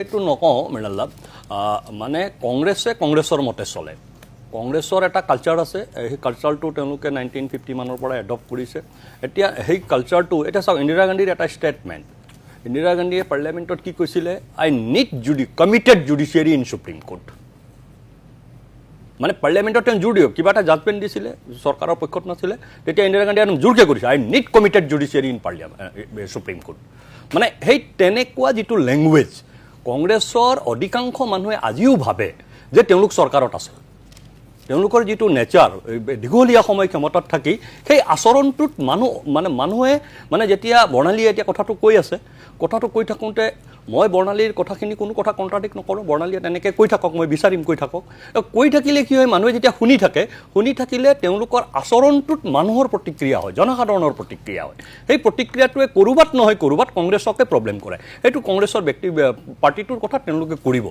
এইটো নকওঁ মৃণাল মানে কংগ্ৰেছৰ মতে চলে কংগ্ৰেছৰ এটা কালচাৰ আছে এই কালচাৰটো তেওঁলোকে 1950 মানৰ পৰা এডপ্ট কৰিছে এতিয়া সেই কালচাৰটো এটা চাওক ইন্দিৰা গান্ধীৰ এটা ষ্টেটমেণ্ট ইন্দিৰা গান্ধীয়ে পাৰ্লিয়ামেণ্টত কি কৈছিলে I need committed judiciary in Supreme Court মানে পাৰ্লিয়ামেণ্টত তেওঁ জোৰ দিয়ক কিবা এটা জাজমেণ্ট দিছিলে চৰকাৰৰ পক্ষত নাছিলে তেতিয়া ইন্দিৰা গান্ধীয়ে জোৰকৈ কৰিছে I need committed judiciary in Supreme Court মানে সেই তেনেকুৱা যিটো লেংগুৱেজ কংগ্ৰেছৰ অধিকাংশ মানুহে আজিও ভাবে যে তেওঁলোক চৰকাৰত আছে তেওঁলোকৰ যিটো নেচাৰ দীঘলীয়া সময় ক্ষমতাত থাকি সেই আচৰণটোত মানুহে যেতিয়া বৰ্ণালীয়ে এতিয়া কথাটো কৈ থাকোঁতে মই বৰ্ণালীৰ কথাখিনি কোনো কথা কণ্ট্ৰাডিক্ট নকৰোঁ বৰ্ণালীয়ে তেনেকৈ কৈ থাকক মই বিচাৰিম কৈ থাকিলে কি হয় মানুহে যেতিয়া শুনি থাকিলে তেওঁলোকৰ আচৰণটোত মানুহৰ প্ৰতিক্ৰিয়া হয় জনসাধাৰণৰ প্ৰতিক্ৰিয়া হয় সেই প্ৰতিক্ৰিয়াটোৱে ক'ৰবাত নহয় ক'ৰবাত কংগ্ৰেছকে প্ৰব্লেম কৰে সেইটো কংগ্ৰেছৰ পাৰ্টিটোৰ কথা তেওঁলোকে কৰিব